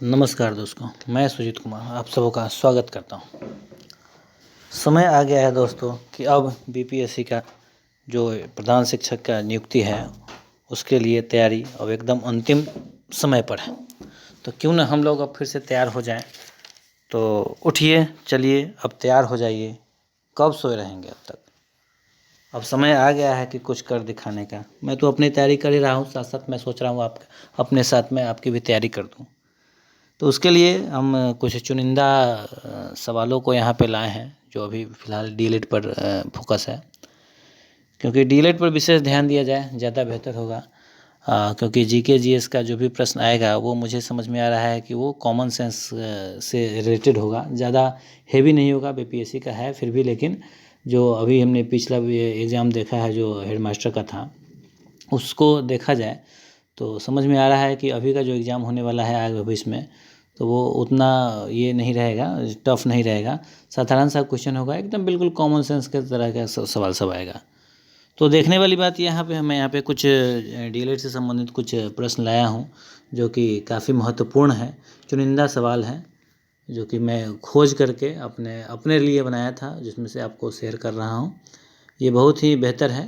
नमस्कार दोस्तों, मैं सुजीत कुमार आप सबों का स्वागत करता हूं। समय आ गया है दोस्तों कि अब बीपीएससी का जो प्रधान शिक्षक का नियुक्ति है उसके लिए तैयारी अब एकदम अंतिम समय पर है। तो क्यों ना हम लोग अब फिर से तैयार हो जाएं। तो उठिए, चलिए अब तैयार हो जाइए। कब सोए रहेंगे अब तक? अब समय आ गया है कि कुछ कर दिखाने का। मैं तो अपनी तैयारी कर ही रहा हूँ, साथ साथ मैं सोच रहा हूँ आप अपने साथ में आपकी भी तैयारी कर दूँ। तो उसके लिए हम कुछ चुनिंदा सवालों को यहाँ पे लाए हैं जो अभी फ़िलहाल डीएलएड पर फोकस है, क्योंकि डीएलएड पर विशेष ध्यान दिया जाए ज़्यादा बेहतर होगा। क्योंकि जीके जीएस का जो भी प्रश्न आएगा वो मुझे समझ में आ रहा है कि वो कॉमन सेंस से रिलेटेड होगा, ज़्यादा हेवी नहीं होगा। बीपीएससी का है फिर भी, लेकिन जो अभी हमने पिछला एग्ज़ाम देखा है जो हेडमास्टर का था उसको देखा जाए तो समझ में आ रहा है कि अभी का जो एग्ज़ाम होने वाला है आगे भविष्य में, तो वो उतना ये नहीं रहेगा, टफ नहीं रहेगा। साधारण सा क्वेश्चन होगा, एकदम बिल्कुल कॉमन सेंस के तरह का सवाल सब आएगा। तो देखने वाली बात यहाँ पे मैं यहाँ पे कुछ डीएलएड से संबंधित कुछ प्रश्न लाया हूँ जो कि काफ़ी महत्वपूर्ण है, चुनिंदा सवाल हैं जो कि मैं खोज करके अपने अपने लिए बनाया था, जिसमें से आपको शेयर कर रहा हूँ। ये बहुत ही बेहतर है।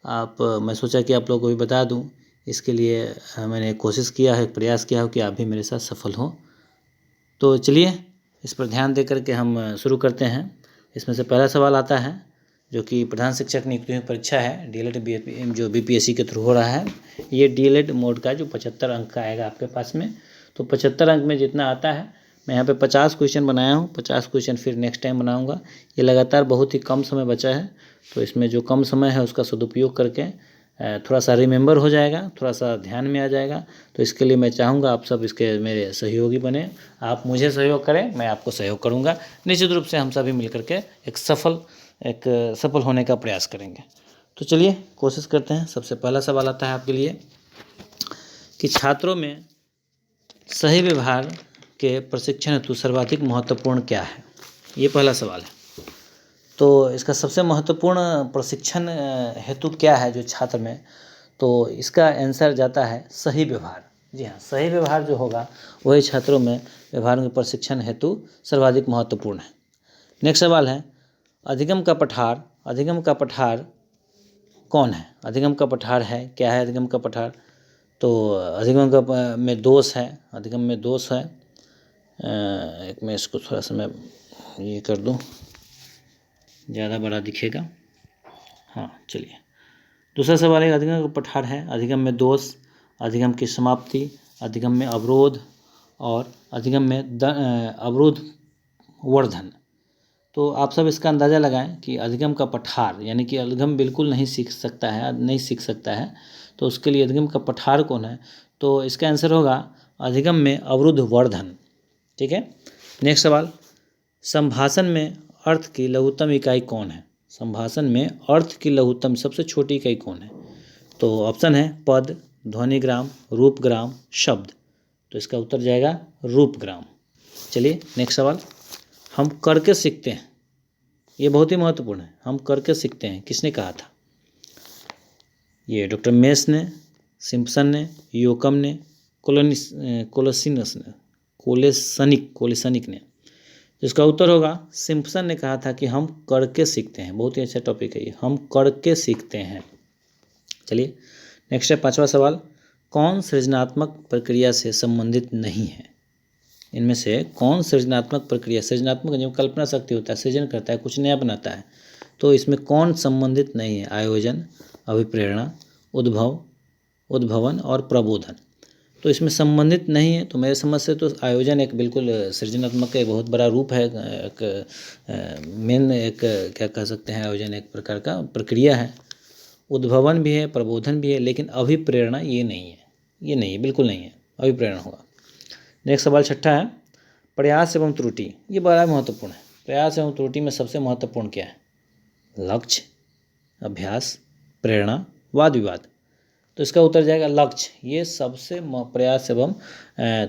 मैं सोचा कि आप लोगों को भी बता दूं, इसके लिए मैंने कोशिश किया है, प्रयास किया हो कि आप भी मेरे साथ सफल हो। तो चलिए इस पर ध्यान दे करके हम शुरू करते हैं। इसमें से पहला सवाल आता है जो कि प्रधान शिक्षक नियुक्ति की परीक्षा है डीएलएड जो बीपीएससी के थ्रू हो रहा है। ये डीएलएड मोड का जो 75 अंक का आएगा आपके पास में। तो 75 अंक में जितना आता है, मैं यहाँ पे 50 क्वेश्चन बनाया हूँ। 50 क्वेश्चन फिर नेक्स्ट टाइम बनाऊँगा। ये लगातार बहुत ही कम समय बचा है, तो इसमें जो कम समय है उसका सदुपयोग करके थोड़ा सा रिमेंबर हो जाएगा, थोड़ा सा ध्यान में आ जाएगा। तो इसके लिए मैं चाहूँगा आप सब इसके मेरे सहयोगी बने। आप मुझे सहयोग करें, मैं आपको सहयोग करूँगा। निश्चित रूप से हम सभी मिलकर के एक सफल होने का प्रयास करेंगे। तो चलिए कोशिश करते हैं। सबसे पहला सवाल आता है आपके लिए कि छात्रों में सही व्यवहार के प्रशिक्षण हेतु सर्वाधिक महत्वपूर्ण क्या है? ये पहला सवाल है। तो इसका सबसे महत्वपूर्ण प्रशिक्षण हेतु क्या है जो छात्र में? तो इसका आंसर जाता है सही व्यवहार। जी हाँ, सही व्यवहार जो होगा वही छात्रों में व्यवहार के प्रशिक्षण हेतु सर्वाधिक महत्वपूर्ण है। नेक्स्ट सवाल है अधिगम का पठार। अधिगम का पठार कौन है? अधिगम का पठार है, क्या है अधिगम का पठार? तो अधिगम का में दोष है, अधिगम में दोष है। एक मैं इसको थोड़ा सा मैं ये कर दूँ, ज़्यादा बड़ा दिखेगा। हाँ चलिए, दूसरा सवाल है अधिगम का पठार है, अधिगम में दोष, अधिगम की समाप्ति, अधिगम में अवरोध और अधिगम में अवरोध वर्धन। तो आप सब इसका अंदाज़ा लगाएं कि अधिगम का पठार यानी कि अधिगम बिल्कुल नहीं सीख सकता है, तो उसके लिए अधिगम का पठार कौन है? तो इसका आंसर होगा अधिगम में अवरोध वर्धन। ठीक है। नेक्स्ट सवाल, संभाषण में अर्थ की लघुत्तम इकाई कौन है? संभाषण में अर्थ की लघुत्तम सबसे छोटी इकाई कौन है? तो ऑप्शन है पद, ध्वनिग्राम, रूपग्राम, शब्द। तो इसका उत्तर जाएगा रूपग्राम। चलिए नेक्स्ट सवाल, हम करके सीखते हैं। ये बहुत ही महत्वपूर्ण है, हम करके सीखते हैं किसने कहा था? ये डॉक्टर मेस ने, सिम्पसन ने, योकम ने, कोलेसनिक ने। इसका उत्तर होगा सिम्पसन ने कहा था कि हम करके सीखते हैं। बहुत ही अच्छा टॉपिक है ये, हम करके सीखते हैं। चलिए नेक्स्ट है पांचवा सवाल, कौन सृजनात्मक प्रक्रिया से संबंधित नहीं है? इनमें से कौन सृजनात्मक प्रक्रिया, सृजनात्मक जो कल्पना शक्ति होता है, सृजन करता है, कुछ नया बनाता है, तो इसमें कौन संबंधित नहीं है? आयोजन, अभिप्रेरणा, उद्भवन और प्रबोधन। तो इसमें संबंधित नहीं है। तो मेरे समझ से तो आयोजन एक बिल्कुल सृजनात्मक का एक बहुत बड़ा रूप है, एक मेन एक क्या कह सकते हैं, आयोजन एक प्रकार का प्रक्रिया है। उद्भवन भी है, प्रबोधन भी है, लेकिन अभिप्रेरणा ये नहीं है, बिल्कुल नहीं है। अभिप्रेरणा होगा। नेक्स्ट सवाल छठा है, प्रयास एवं त्रुटि। ये बड़ा महत्वपूर्ण है। प्रयास एवं त्रुटि में सबसे महत्वपूर्ण क्या है? लक्ष्य, अभ्यास, प्रेरणा, वाद विवाद। तो इसका उत्तर जाएगा लक्ष्य। ये सबसे प्रयास एवं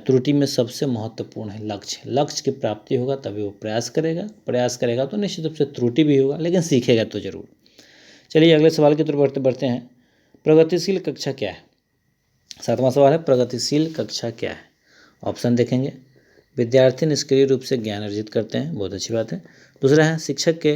त्रुटि में सबसे महत्वपूर्ण है लक्ष्य। लक्ष्य की प्राप्ति होगा तभी वो प्रयास करेगा तो निश्चित रूप से त्रुटि भी होगा, लेकिन सीखेगा तो जरूर। चलिए अगले सवाल की तरफ बढ़ते हैं। प्रगतिशील कक्षा क्या है? सातवां सवाल है प्रगतिशील कक्षा क्या है? ऑप्शन देखेंगे। विद्यार्थी निष्क्रिय रूप से ज्ञान अर्जित करते हैं, बहुत अच्छी बात है। दूसरा है शिक्षक के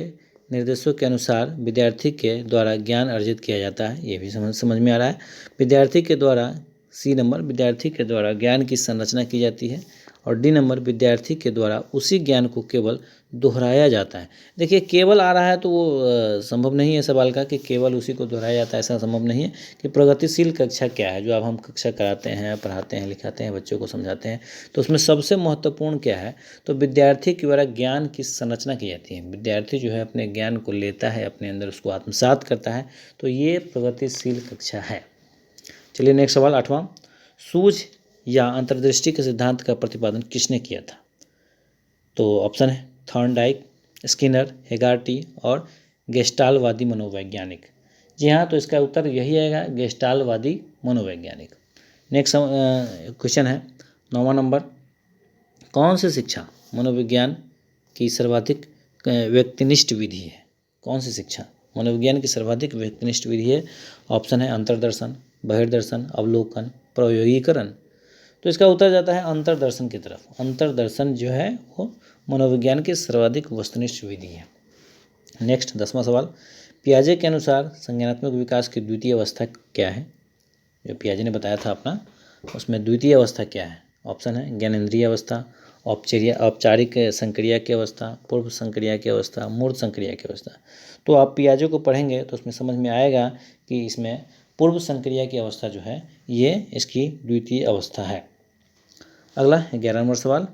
निर्देशों के अनुसार विद्यार्थी के द्वारा ज्ञान अर्जित किया जाता है, ये भी समझ में आ रहा है। विद्यार्थी के द्वारा, सी नंबर, विद्यार्थी के द्वारा ज्ञान की संरचना की जाती है। और डी नंबर, विद्यार्थी के द्वारा उसी ज्ञान को केवल दोहराया जाता है। देखिए केवल आ रहा है तो वो संभव नहीं है सवाल का कि केवल उसी को दोहराया जाता है, ऐसा संभव नहीं है। कि प्रगतिशील कक्षा क्या है, जो अब हम कक्षा कराते हैं, पढ़ाते हैं, लिखाते हैं, बच्चों को समझाते हैं, तो उसमें सबसे महत्वपूर्ण क्या है, तो विद्यार्थी के द्वारा ज्ञान की संरचना की जाती है। विद्यार्थी जो है अपने ज्ञान को लेता है, अपने अंदर उसको आत्मसात करता है, तो ये प्रगतिशील कक्षा है। चलिए नेक्स्ट सवाल 8वां, सूझ या अंतर्दृष्टि के सिद्धांत का प्रतिपादन किसने किया था? तो ऑप्शन है थॉर्नडाइक, स्किनर, हेगार्टी और गेस्टाल्टवादी मनोवैज्ञानिक। जी हाँ, तो इसका उत्तर यही आएगा, गेस्टाल्टवादी मनोवैज्ञानिक। नेक्स्ट क्वेश्चन है 9वां नंबर, कौन सी शिक्षा मनोविज्ञान की सर्वाधिक व्यक्तिनिष्ठ विधि है? कौन सी शिक्षा मनोविज्ञान की सर्वाधिक व्यक्तिनिष्ठ विधि है? ऑप्शन है अंतर्दर्शन, बहिर्दर्शन, अवलोकन, प्रयोगीकरण। तो इसका उत्तर जाता है अंतर्दर्शन की तरफ। अंतर्दर्शन जो है वो मनोविज्ञान की सर्वाधिक वस्तुनिष्ठ विधि है। नेक्स्ट 10वां सवाल, पियाजे के अनुसार संज्ञानात्मक विकास की द्वितीय अवस्था क्या है? जो पियाजे ने बताया था अपना, उसमें द्वितीय अवस्था क्या है? ऑप्शन है ज्ञानेंद्रिय अवस्था, औपचारिक संक्रिया की अवस्था, पूर्व संक्रिया की अवस्था, मूर्त संक्रिया की अवस्था। तो आप पियाजे को पढ़ेंगे तो उसमें समझ में आएगा कि इसमें पूर्व संक्रिया की अवस्था जो है ये इसकी द्वितीय अवस्था है। अगला 11वां नंबर सवाल,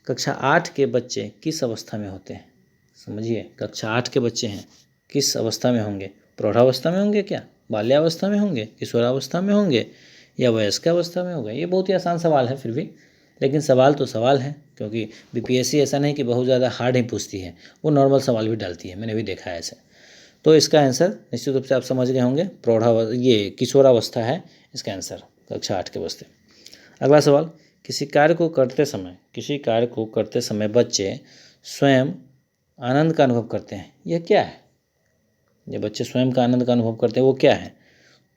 कक्षा 8 के बच्चे किस अवस्था में होते हैं? समझिए, कक्षा 8 के बच्चे हैं, किस अवस्था में होंगे? प्रौढ़ावस्था में होंगे क्या, बाल्यावस्था में होंगे, किशोरावस्था में होंगे, या वयस्क अवस्था में होंगे? ये बहुत ही आसान सवाल है फिर भी, लेकिन सवाल तो सवाल है, क्योंकि बीपीएससी ऐसा नहीं कि बहुत ज़्यादा हार्ड ही पूछती है, वो नॉर्मल सवाल भी डालती है, मैंने भी देखा है ऐसे। तो इसका आंसर निश्चित रूप से आप समझ गए होंगे, ये किशोरावस्था है इसका आंसर, कक्षा 8 के बच्चे। अगला सवाल, किसी कार्य को करते समय बच्चे स्वयं आनंद का अनुभव करते हैं, यह क्या है? ये बच्चे स्वयं का आनंद का अनुभव करते हैं वो क्या है?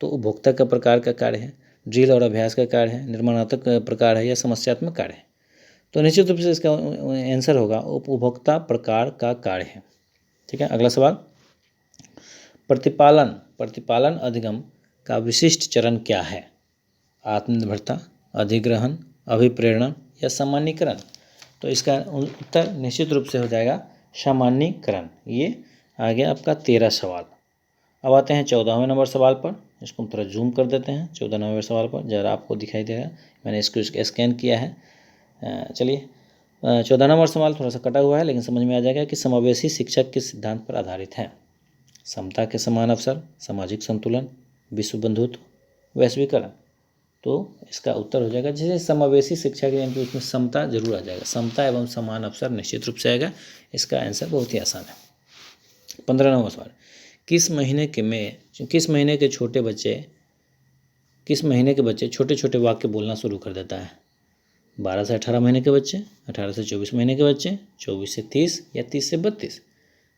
तो उपभोक्ता का प्रकार का कार्य है, ड्रिल और अभ्यास का कार्य है, निर्माणात्मक प्रकार है, या समस्यात्मक कार्य है? तो निश्चित रूप से इसका आंसर होगा उपभोक्ता प्रकार का कार्य है। ठीक है। अगला सवाल, प्रतिपालन अधिगम का विशिष्ट चरण क्या है? आत्मनिर्भरता, अधिग्रहण, अभिप्रेरण या सामान्यीकरण? तो इसका उत्तर निश्चित रूप से हो जाएगा सामान्यीकरण। ये आ गया आपका 13 सवाल। अब आते हैं 14वें नंबर सवाल पर, इसको हम थोड़ा जूम कर देते हैं। 14 नंबर सवाल पर ज़रा आपको दिखाई देगा, मैंने इसको स्कैन किया है। चलिए 14 नंबर सवाल थोड़ा सा कटा हुआ है, लेकिन समझ में आ जाएगा कि समावेशी शिक्षा किस सिद्धांत पर आधारित है? समता के समान अवसर, सामाजिक संतुलन, विश्व बंधुत्व, वैश्वीकरण। तो इसका उत्तर हो जाएगा, जैसे समावेशी शिक्षा के यानी उसमें समता जरूर आ जाएगा, समता एवं समान अवसर निश्चित रूप से आएगा। इसका आंसर बहुत ही आसान है। 15 नंबर सवाल, किस महीने के बच्चे छोटे छोटे वाक्य बोलना शुरू कर देता है? 12 से 18 महीने के बच्चे, 18 से 24 महीने के बच्चे, 24 से 30 या 30 से 32?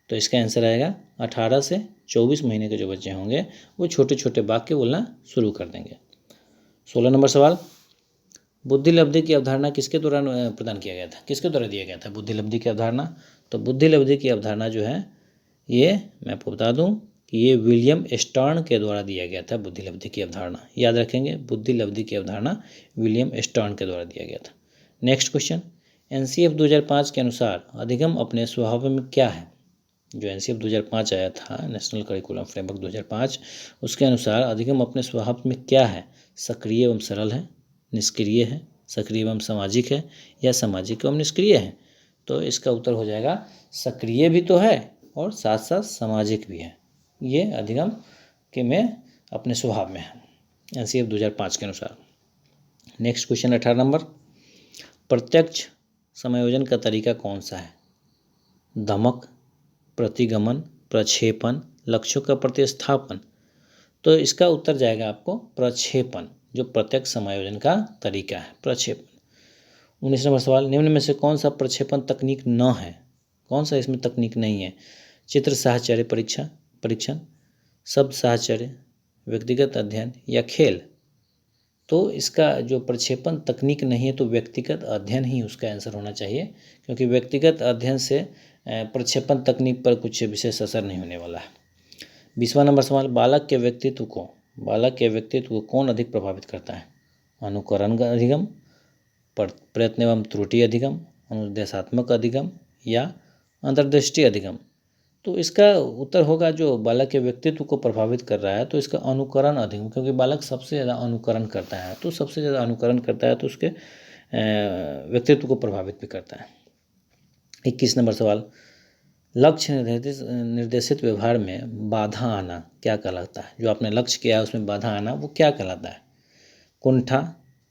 तो इसका आंसर आएगा 18 से 24 महीने के जो बच्चे होंगे वो छोटे छोटे वाक्य बोलना शुरू कर देंगे। 16 नंबर सवाल, बुद्धि लब्धि की अवधारणा किसके दौरान प्रदान किया गया था, किसके द्वारा दिया गया था बुद्धि लब्धि की अवधारणा? तो बुद्धि लब्धि की अवधारणा जो है ये मैं आपको बता दूं कि ये विलियम स्टर्न के द्वारा दिया गया था। बुद्धि लब्धि की अवधारणा याद रखेंगे, बुद्धि लब्धि की अवधारणा विलियम स्टर्न के द्वारा दिया गया था। नेक्स्ट क्वेश्चन, एनसीएफ 2005 के अनुसार अधिगम अपने स्वभाव में क्या है? जो एनसीएफ 2005 आया था, नेशनल करिकुलम फ्रेमवर्क 2005, उसके अनुसार अधिगम अपने स्वभाव में क्या है? सक्रिय एवं सरल है, निष्क्रिय है, सक्रिय एवं सामाजिक है, या सामाजिक एवं निष्क्रिय है? तो इसका उत्तर हो जाएगा सक्रिय भी तो है और साथ साथ सामाजिक भी है। ये अधिगम के में अपने स्वभाव में है एनसीएफ 2005 के अनुसार। नेक्स्ट क्वेश्चन 18 नंबर, प्रत्यक्ष समायोजन का तरीका कौन सा है? दमक, प्रतिगमन, प्रक्षेपण, लक्ष्यों का प्रतिस्थापन? तो इसका उत्तर जाएगा आपको प्रक्षेपण, जो प्रत्यक्ष समायोजन का तरीका है, प्रक्षेपण। 19 नंबर सवाल, निम्न में से कौन सा प्रक्षेपण तकनीक न है? कौन सा इसमें तकनीक नहीं है? चित्र साहचर्य परीक्षण, शब्द साहचर्य, व्यक्तिगत अध्ययन या खेल? तो इसका जो प्रक्षेपण तकनीक नहीं है तो व्यक्तिगत अध्ययन ही उसका आंसर होना चाहिए, क्योंकि व्यक्तिगत अध्ययन से प्रक्षेपण तकनीक पर कुछ विशेष असर नहीं होने वाला है। 20वां नंबर सवाल, बालक के व्यक्तित्व को कौन अधिक प्रभावित करता है? अनुकरण अधिगम, प्रयत्न एवं त्रुटि अधिगम, अनुदेशात्मक अधिगम या अंतर्दृष्टि अधिगम? तो इसका उत्तर होगा जो बालक के व्यक्तित्व को प्रभावित कर रहा है तो इसका अनुकरण अधिगम, क्योंकि बालक सबसे ज़्यादा अनुकरण करता है, तो सबसे ज़्यादा अनुकरण करता है तो उसके व्यक्तित्व को प्रभावित भी करता है। 21 नंबर सवाल, लक्ष्य निर्देशित व्यवहार में बाधा आना क्या कहलाता है? जो आपने लक्ष्य किया है उसमें बाधा आना वो क्या कहलाता है? कुंठा,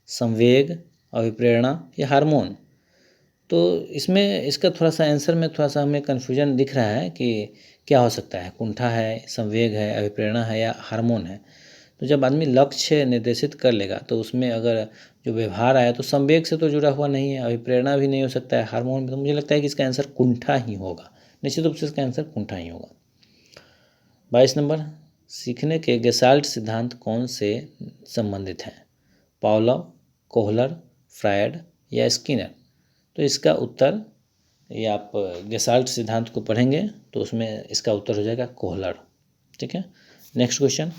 संवेग, अभिप्रेरणा या हार्मोन? तो इसमें इसका थोड़ा सा आंसर में थोड़ा सा हमें कन्फ्यूजन दिख रहा है कि क्या हो सकता है, कुंठा है, संवेग है, अभिप्रेरणा है या हार्मोन है। तो जब आदमी लक्ष्य निर्देशित कर लेगा तो उसमें अगर जो व्यवहार आया तो संवेग से तो जुड़ा हुआ नहीं है, अभिप्रेरणा भी नहीं हो सकता है, हार्मोन भी, तो मुझे लगता है कि इसका आंसर कुंठा ही होगा, निश्चित रूप से इसका आंसर कुंठा ही होगा। 22 नंबर, सीखने के गेसाल्ट सिद्धांत कौन से संबंधित हैं? पावलोव, कोहलर, फ्रायड या स्किनर? तो इसका उत्तर, ये आप गेसाल्ट सिद्धांत को पढ़ेंगे तो उसमें इसका उत्तर हो जाएगा कोहलर। ठीक है। नेक्स्ट क्वेश्चन,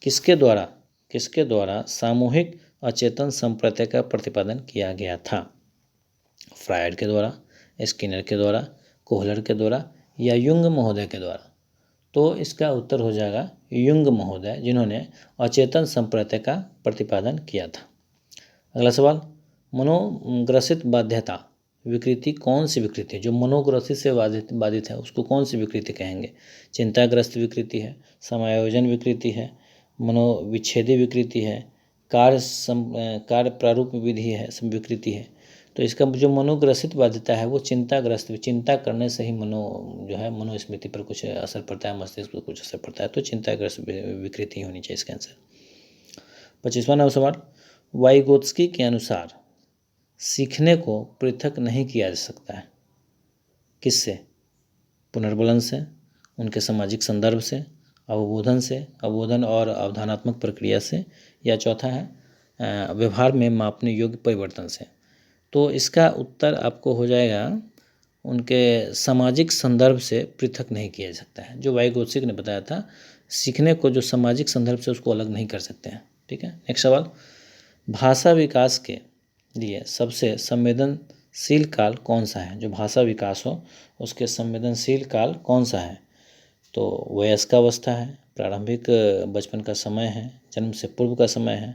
किसके द्वारा सामूहिक अचेतन संप्रत्यय का प्रतिपादन किया गया था? फ्रायड के द्वारा, स्किनर के द्वारा, कोहलर के द्वारा या युंग महोदय के द्वारा? तो इसका उत्तर हो जाएगा युंग महोदय, जिन्होंने अचेतन संप्रत्यय का प्रतिपादन किया था। अगला सवाल, मनोग्रसित बाध्यता विकृति कौन सी विकृति है? जो मनोग्रसित से बाधित है उसको कौन सी विकृति कहेंगे? चिंताग्रस्त विकृति है, समायोजन विकृति है, मनोविच्छेदी विकृति है, कार्य प्रारूप विधि है, विकृति है? तो इसका जो मनोग्रसित बाध्यता है वो चिंताग्रस्त, चिंता करने से ही मनोस्मृति पर कुछ असर पड़ता है, मस्तिष्क पर कुछ असर पड़ता है, तो चिंताग्रस्त विकृति होनी चाहिए इसका आंसर। 25वां नंबर सवाल, वाइगोत्स्की के अनुसार सीखने को पृथक नहीं किया जा सकता है, किससे? पुनर्बलन से, उनके सामाजिक संदर्भ से, अवबोधन और अवधानात्मक प्रक्रिया से, या चौथा है व्यवहार में मापने योग्य परिवर्तन से? तो इसका उत्तर आपको हो जाएगा उनके सामाजिक संदर्भ से पृथक नहीं किया जा सकता है। जो वाइगोत्स्की ने बताया था, सीखने को जो सामाजिक संदर्भ से उसको अलग नहीं कर सकते हैं। ठीक है। नेक्स्ट सवाल, भाषा विकास के लिए सबसे संवेदनशील काल कौन सा है? जो भाषा विकास हो उसके संवेदनशील काल कौन सा है? तो वयस्कावस्था है, प्रारंभिक बचपन का समय है, जन्म से पूर्व का समय है,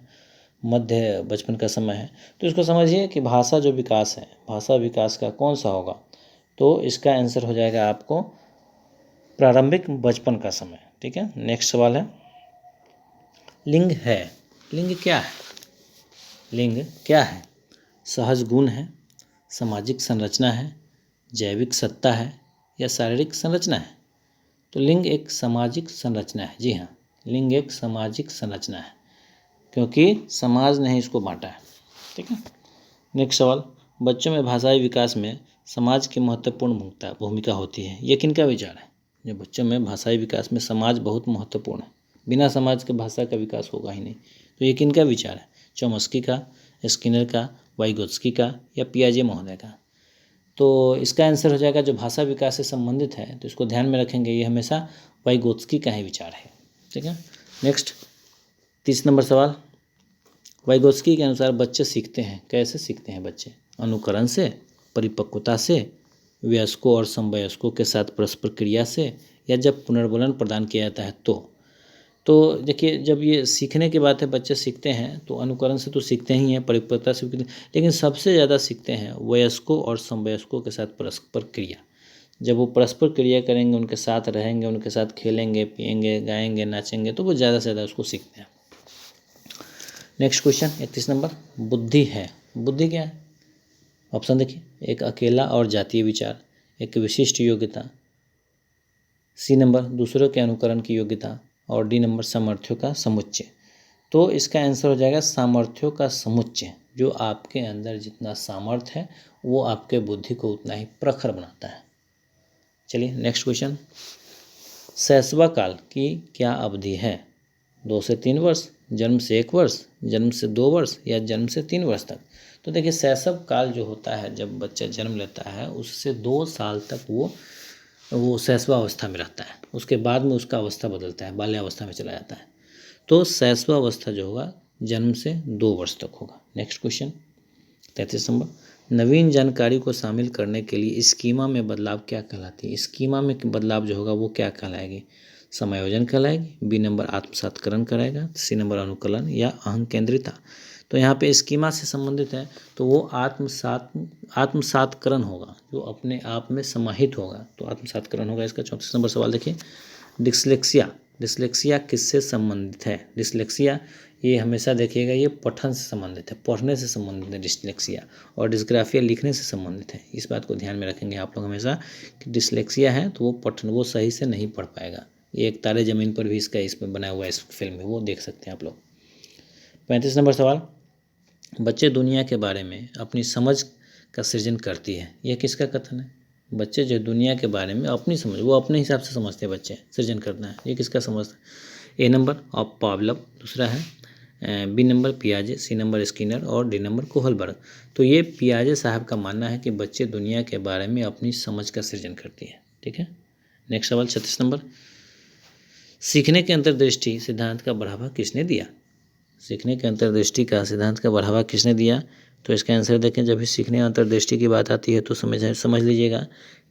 मध्य बचपन का समय है? तो इसको समझिए कि भाषा जो विकास है, भाषा विकास का कौन सा होगा? तो इसका आंसर हो जाएगा आपको प्रारंभिक बचपन का समय। ठीक है। नेक्स्ट सवाल है, लिंग है, लिंग क्या है? लिंग क्या है? सहज गुण है, सामाजिक संरचना है, जैविक सत्ता है या शारीरिक संरचना है? तो लिंग एक सामाजिक संरचना है। जी हाँ, लिंग एक सामाजिक संरचना है, क्योंकि समाज ने ही इसको बांटा है। ठीक है। नेक्स्ट सवाल, बच्चों में भाषाई विकास में समाज की महत्वपूर्ण भूमिका होती है, ये किनका विचार है? जो बच्चों में भाषाई विकास में समाज बहुत महत्वपूर्ण है, बिना समाज के भाषा का विकास होगा ही नहीं, तो ये किनका विचार है? चोम्स्की का, स्किनर का, वाइगोत्स्की का या पियाजे महोदय का? तो इसका आंसर हो जाएगा जो भाषा विकास से संबंधित है, तो इसको ध्यान में रखेंगे, ये हमेशा वाइगोत्स्की का ही विचार है। ठीक है। नेक्स्ट 30 नंबर सवाल, वाइगोत्स्की के अनुसार बच्चे सीखते हैं, कैसे सीखते हैं बच्चे? अनुकरण से, परिपक्वता से, वयस्कों और समवयस्कों के साथ परस्पर क्रिया से, या जब पुनर्बलन प्रदान किया जाता है तो देखिए, जब ये सीखने की बात है, बच्चे सीखते हैं तो अनुकरण से तो सीखते ही हैं, परिपक्वता से, लेकिन सबसे ज़्यादा सीखते हैं वयस्कों और समवयस्कों के साथ परस्पर क्रिया। जब वो परस्पर क्रिया करेंगे, उनके साथ रहेंगे, उनके साथ खेलेंगे, पिएंगे, गाएंगे, नाचेंगे, तो वो ज़्यादा से ज़्यादा उसको सीखते हैं। नेक्स्ट क्वेश्चन 31 नंबर, बुद्धि है, बुद्धि क्या है? ऑप्शन देखिए, एक अकेला और जातीय विचार, एक विशिष्ट योग्यता, सी नंबर दूसरों के अनुकरण की योग्यता, और डी नंबर सामर्थ्यों का समुच्चय। तो इसका आंसर हो जाएगा सामर्थ्यों का समुच्चय। जो आपके अंदर जितना सामर्थ्य है वो आपके बुद्धि को उतना ही प्रखर बनाता है। चलिए नेक्स्ट क्वेश्चन, शैशव काल की क्या अवधि है? 2 से 3 वर्ष, जन्म से 1 वर्ष, जन्म से 2 वर्ष या जन्म से 3 वर्ष तक। तो देखिए शैशव काल जो होता है, जब बच्चा जन्म लेता है उससे 2 साल तक वो शैशवावस्था में रहता है। उसके बाद में उसका अवस्था बदलता है, बाल्यावस्था में चला जाता है। तो शैशवावस्था जो होगा जन्म से 2 वर्ष तक होगा। नेक्स्ट क्वेश्चन 33 नंबर, नवीन जानकारी को शामिल करने के लिए स्कीमा में बदलाव क्या कहलाती है? स्कीमा में बदलाव जो होगा वो क्या कहलाएगी? समायोजन कहलाएगी, बी नंबर आत्मसातकरण कराएगा, सी नंबर अनुकलन या अहं केंद्रिता। तो यहाँ पे स्कीमा से संबंधित है तो वो आत्मसातकरण होगा, जो अपने आप में समाहित होगा तो आत्मसातकरण होगा इसका। 34 नंबर सवाल देखिए, डिस्लेक्सिया किससे संबंधित है? डिस्लेक्सिया ये हमेशा देखिएगा ये पठन से संबंधित है, पढ़ने से संबंधित है डिस्लेक्सिया, और डिस्ग्राफिया लिखने से संबंधित है। इस बात को ध्यान में रखेंगे आप लोग हमेशा कि डिस्लेक्सिया है तो वो पठन, वो सही से नहीं पढ़ पाएगा। ये एक तारे ज़मीन पर भी इसका इसमें बनाया हुआ है, इस फिल्म में वो देख सकते हैं आप लोग। 35 नंबर सवाल, बच्चे दुनिया के बारे में अपनी समझ का सृजन करती है, यह किसका कथन है? बच्चे जो दुनिया के बारे में अपनी समझ, वो अपने हिसाब से समझते हैं, बच्चे सृजन करना है, ये किसका समझता है? ए नंबर ऑफ पावलव, दूसरा है बी नंबर पियाजे, सी नंबर स्किनर और डी नंबर कोहलबर्ग। तो ये पियाजे साहब का मानना है कि बच्चे दुनिया के बारे में अपनी समझ का सृजन करती है। ठीक है, नेक्स्ट सवाल 36 नंबर, सीखने के अंतर्दृष्टि सिद्धांत का बढ़ावा किसने दिया? सीखने के अंतर्दृष्टि का सिद्धांत का बढ़ावा किसने दिया? तो इसका आंसर देखें, जब भी सीखने अंतर्दृष्टि की बात आती है तो समझ लीजिएगा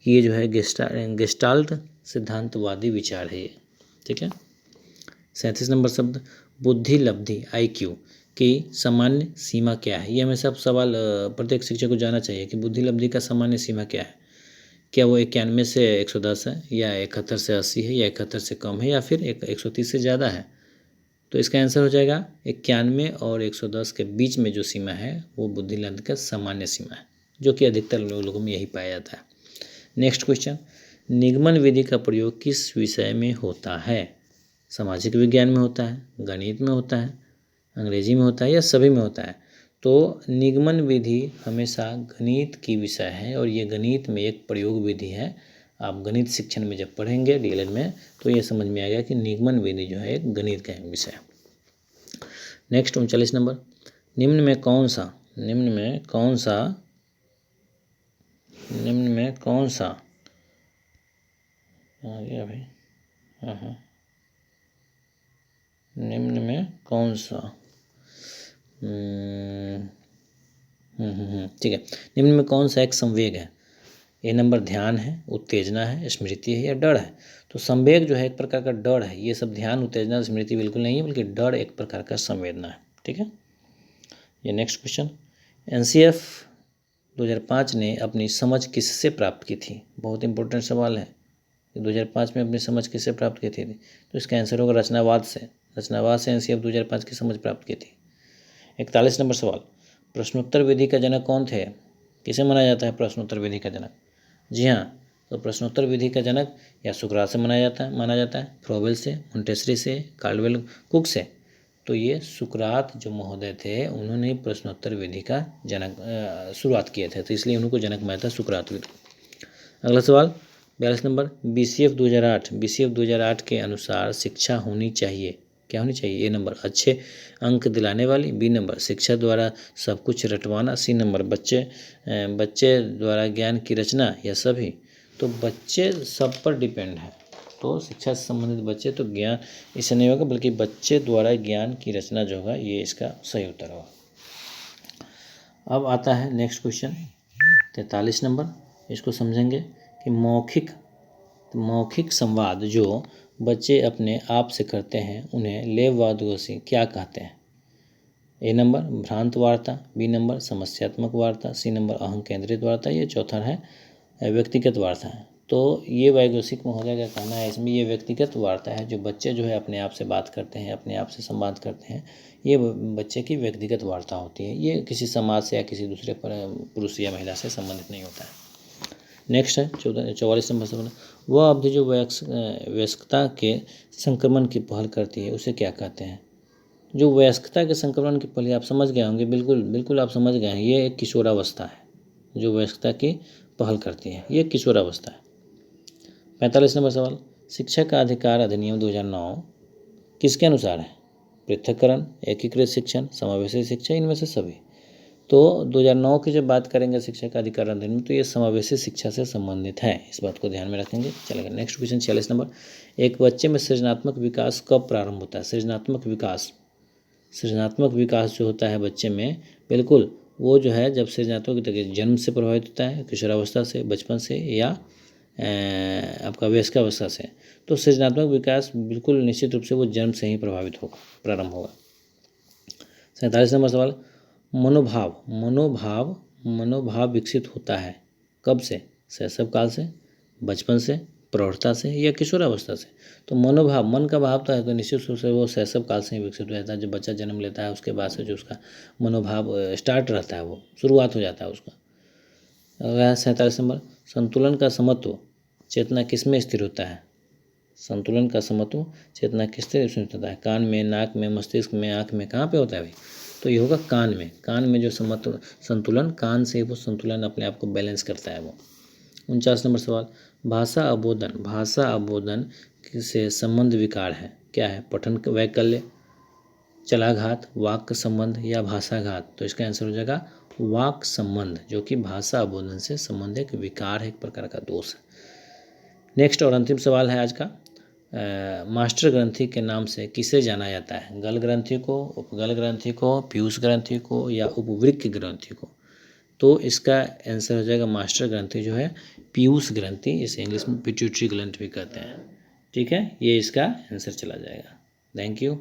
कि ये जो है गेस्टाल्ट सिद्धांतवादी विचार है ये। ठीक है, 37 नंबर शब्द, बुद्धि लब्धि IQ की सामान्य सीमा क्या है? ये हमेशा सवाल प्रत्येक शिक्षक को जानना चाहिए कि बुद्धि लब्धि का सामान्य सीमा क्या है। क्या वो 91 से 110 है, या 71 से 80 है, या 71 से कम है, या फिर 130 से ज़्यादा है? तो इसका आंसर हो जाएगा 91 और 110 के बीच में जो सीमा है वो बुद्धि लब्धि का सामान्य सीमा है, जो कि अधिकतर लोगों में यही पाया जाता है। नेक्स्ट क्वेश्चन, निगमन विधि का प्रयोग किस विषय में होता है? सामाजिक विज्ञान में होता है, गणित में होता है, अंग्रेजी में होता है, या सभी में होता है? तो निगमन विधि हमेशा गणित की विषय है, और ये गणित में एक प्रयोग विधि है। आप गणित शिक्षण में जब पढ़ेंगे DLED में तो ये समझ में आएगा कि निगमन विधि जो है एक गणित का विषय है। नेक्स्ट 39 नंबर, निम्न में कौन सा निम्न में कौन सा आ गया भाई, हाँ, निम्न में कौन सा ठीक है, निम्न में कौन सा एक संवेग है? ए नंबर ध्यान है, उत्तेजना है, स्मृति है, या डर है? तो संवेग जो है एक प्रकार का डर है, ये सब ध्यान उत्तेजना स्मृति बिल्कुल नहीं है, बल्कि डर एक प्रकार का संवेदना है। ठीक है, ये नेक्स्ट क्वेश्चन, NCF 2005 ने अपनी समझ किससे प्राप्त की थी? बहुत इंपॉर्टेंट सवाल है, 2005 में अपनी समझ किससे प्राप्त की थी? तो इसका आंसर होगा रचनावाद से NCF 2005 की समझ प्राप्त की थी। 41 नंबर सवाल, प्रश्नोत्तर विधि का जनक कौन थे? किसे माना जाता है प्रश्नोत्तर विधि का जनक? जी हाँ, तो प्रश्नोत्तर विधि का जनक या सुकरात से माना जाता है, फ्रोबेल से, मोंटेसरी से, कार्डवेल कुक से। तो ये सुकरात जो महोदय थे उन्होंने प्रश्नोत्तर विधि का जनक शुरुआत किए थे, तो इसलिए उनको जनक माना था सुकरात विधि। अगला सवाल 42 नंबर, BCF 2008 के अनुसार शिक्षा होनी चाहिए, क्या होनी चाहिए? ए नंबर अच्छे अंक दिलाने वाली, बी नंबर शिक्षा द्वारा सब कुछ रटवाना, सी नंबर बच्चे द्वारा ज्ञान की रचना, या सभी? तो बच्चे सब पर डिपेंड है, तो शिक्षा से संबंधित बच्चे, तो ज्ञान इससे नहीं होगा, बल्कि बच्चे द्वारा ज्ञान की रचना जो होगा ये इसका सही उत्तर होगा। अब आता है नेक्स्ट क्वेश्चन 43 नंबर, इसको समझेंगे कि मौखिक संवाद जो बच्चे अपने आप से करते हैं उन्हें लेववादगोसी क्या कहते हैं? ए नंबर भ्रांत वार्ता, बी नंबर समस्यात्मक वार्ता, सी नंबर अहं केंद्रित वार्ता, ये चौथा है व्यक्तिगत वार्ता है। तो ये वैगोसिक महोदय का कहना है इसमें ये व्यक्तिगत वार्ता है, जो बच्चे जो है अपने आप से बात करते हैं, अपने आप से संवाद करते हैं, ये बच्चे की व्यक्तिगत वार्ता होती है, ये किसी समाज से या किसी दूसरे पुरुष या महिला से संबंधित नहीं होता है। नेक्स्ट है 44 नंबर सवाल, वह अवधि जो वयस्कता के संक्रमण की पहल करती है उसे क्या कहते हैं? जो वयस्कता के संक्रमण की पहले आप समझ गए होंगे, बिल्कुल आप समझ गए हैं, ये एक किशोरावस्था है जो वयस्कता की पहल करती है, ये किशोरावस्था है। 45 नंबर सवाल, शिक्षा का अधिकार अधिनियम 2009 किसके अनुसार है? पृथक्करण, एकीकृत शिक्षण, समावेशी शिक्षा, इनमें से सभी। तो 2009 की जब बात करेंगे शिक्षा का अधिकार अधिनियम, तो ये समावेशी शिक्षा से संबंधित है, इस बात को ध्यान में रखेंगे। चलेगा नेक्स्ट क्वेश्चन 46 नंबर। एक बच्चे में सृजनात्मक विकास कब प्रारंभ होता है? सृजनात्मक विकास जो होता है बच्चे में, बिल्कुल वो जो है जब सृजनात्मक जन्म से प्रभावित होता है, किशोरावस्था से, बचपन से, या आपका वयस्कावस्था से। तो सृजनात्मक विकास बिल्कुल निश्चित रूप से वो जन्म से ही प्रभावित होगा, प्रारंभ होगा। 47 नंबर सवाल। मनोभाव विकसित होता है कब से? शैशव काल से, बचपन से, प्रौढ़ता से, या किशोरावस्था से? तो मनोभाव, मन का भाव तो है, तो निश्चित रूप से वो शैशव काल से ही विकसित हो जाता है। जब बच्चा जन्म लेता है उसके बाद से जो उसका मनोभाव स्टार्ट रहता है, वो शुरुआत हो जाता है उसका। 47 नंबर। संतुलन का समत्व चेतना किस में स्थिर होता है? संतुलन का समत्व चेतना किस तरह से होता है? कान में, नाक में, मस्तिष्क में, आँख में, कहाँ पे होता है भाई? तो ये होगा कान में। कान में जो संतुलन, कान से वो संतुलन अपने आप को बैलेंस करता है वो। 49 नंबर सवाल। भाषा अबोधन से संबंध विकार है, क्या है? पठन वैकल्य, चलाघात, वाक्य संबंध, या भाषाघात? तो इसका आंसर हो जाएगा वाक संबंध, जो कि भाषा अबोधन से संबंध एक विकार है, एक प्रकार का दोष है। नेक्स्ट और अंतिम सवाल है आज का। मास्टर ग्रंथि के नाम से किसे जाना जाता है? गल ग्रंथि को, उपगल ग्रंथि को, पीयूष ग्रंथि को, या उपवृक्क ग्रंथि को? तो इसका आंसर हो जाएगा मास्टर ग्रंथि जो है पीयूष ग्रंथि, इसे इंग्लिश में पिट्यूटरी ग्लैंड भी कहते हैं। ठीक है, ये इसका आंसर चला जाएगा। Thank you.